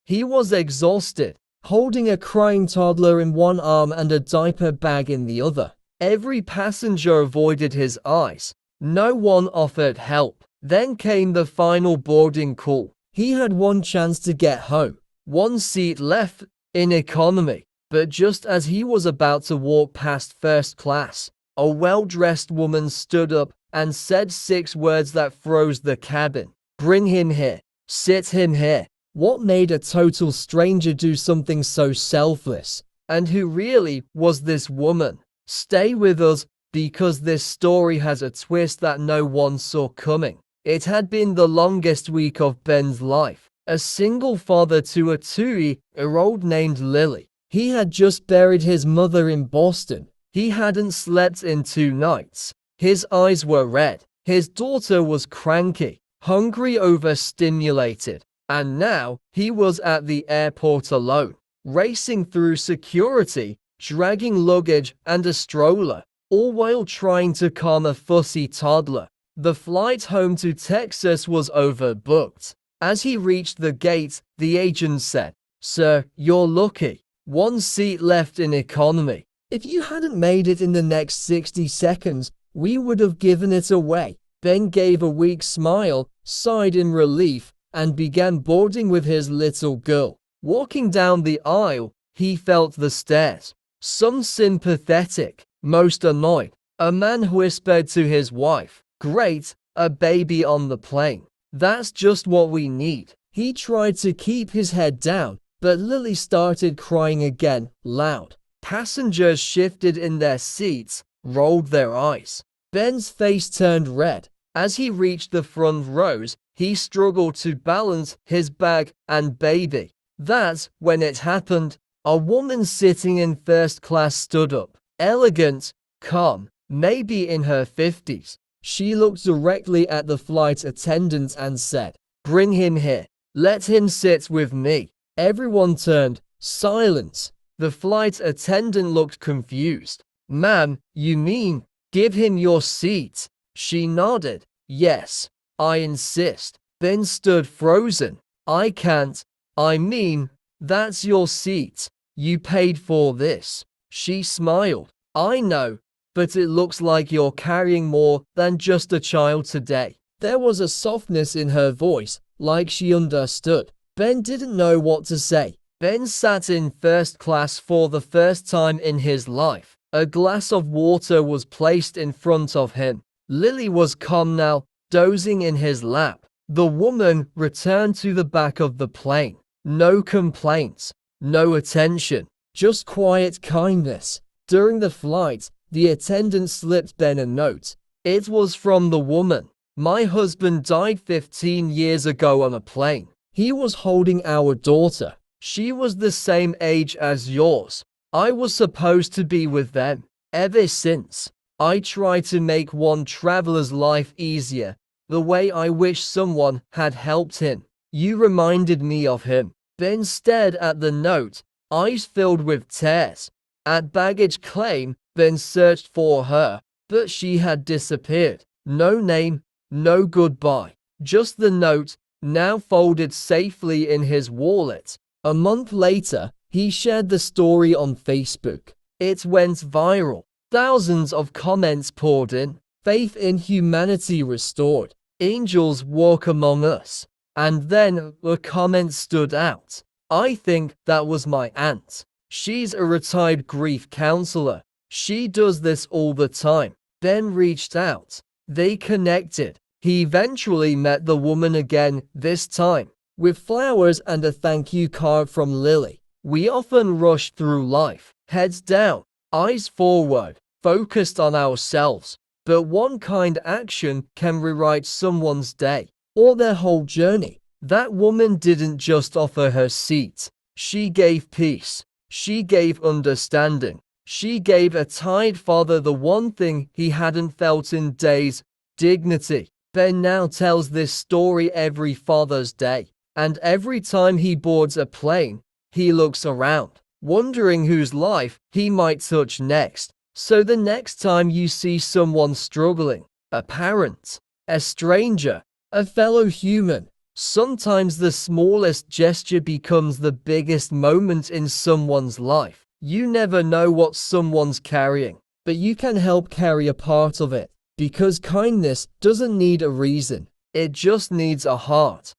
He was exhausted, holding a crying toddler in one arm and a diaper bag in the other. Every passenger avoided his eyes. No one offered help. Then came the final boarding call. He had one chance to get home, one seat left in economy. But just as he was about to walk past first class, a well-dressed woman stood up and said 6 words that froze the cabin. "Bring him here. Sit him here." What made a total stranger do something so selfless? And who really was this woman? Stay with us, because this story has a twist that no one saw coming. It had been the longest week of Ben's life. A single father to a 2-year-old named Lily. He had just buried his mother in Boston. He hadn't slept in 2 nights. His eyes were red. His daughter was cranky, hungry, overstimulated. And now he was at the airport alone, racing through security, dragging luggage and a stroller, all while trying to calm a fussy toddler. The flight home to Texas was overbooked. As he reached the gate, the agent said, "Sir, you're lucky. 1 seat left in economy. If you hadn't made it in the next 60 seconds, we would have given it away." Ben gave a weak smile, sighed in relief, and began boarding with his little girl. Walking down the aisle, he felt the stares. Some sympathetic, most annoyed. A man whispered to his wife, "Great, a baby on the plane. That's just what we need." He tried to keep his head down, but Lily started crying again, loud. Passengers shifted in their seats, rolled their eyes. Ben's face turned red. As he reached the front rows, he struggled to balance his bag and baby. That's when it happened. A woman sitting in first class stood up, elegant, calm, maybe in her 50s. She looked directly at the flight attendant and said, "Bring him here. Let him sit with me." Everyone turned. Silence. The flight attendant looked confused. "Ma'am, you mean, give him your seat?" She nodded. "Yes, I insist." Ben stood frozen. "I can't. I mean, that's your seat. You paid for this." She smiled. "I know, but it looks like you're carrying more than just a child today." There was a softness in her voice, like she understood. Ben didn't know what to say. Ben sat in first class for the first time in his life. A glass of water was placed in front of him. Lily was calm now, dozing in his lap. The woman returned to the back of the plane. No complaints, no attention, just quiet kindness. During the flight, the attendant slipped Ben a note. It was from the woman. "My husband died 15 years ago on a plane. He was holding our daughter. She was the same age as yours. I was supposed to be with them. Ever since, I try to make one traveler's life easier, the way I wish someone had helped him. You reminded me of him." Ben stared at the note, eyes filled with tears. At baggage claim, Ben searched for her, but she had disappeared. No name, no goodbye. Just the note, now folded safely in his wallet. A month later, he shared the story on Facebook. It went viral. Thousands of comments poured in. Faith in humanity restored. Angels walk among us. And then a comment stood out. "I think that was my aunt. She's a retired grief counselor. She does this all the time." Ben reached out. They connected. He eventually met the woman again, this time with flowers and a thank you card from Lily. We often rush through life, heads down, eyes forward, focused on ourselves. But one kind action can rewrite someone's day or their whole journey. That woman didn't just offer her seat. She gave peace. She gave understanding. She gave a tired father the one thing he hadn't felt in days, dignity. Ben now tells this story every Father's Day, and every time he boards a plane, he looks around, wondering whose life he might touch next. So the next time you see someone struggling, a parent, a stranger, a fellow human, Sometimes the smallest gesture becomes the biggest moment in someone's life. You never know what someone's carrying, but you can help carry a part of it, because kindness doesn't need a reason. It just needs a heart.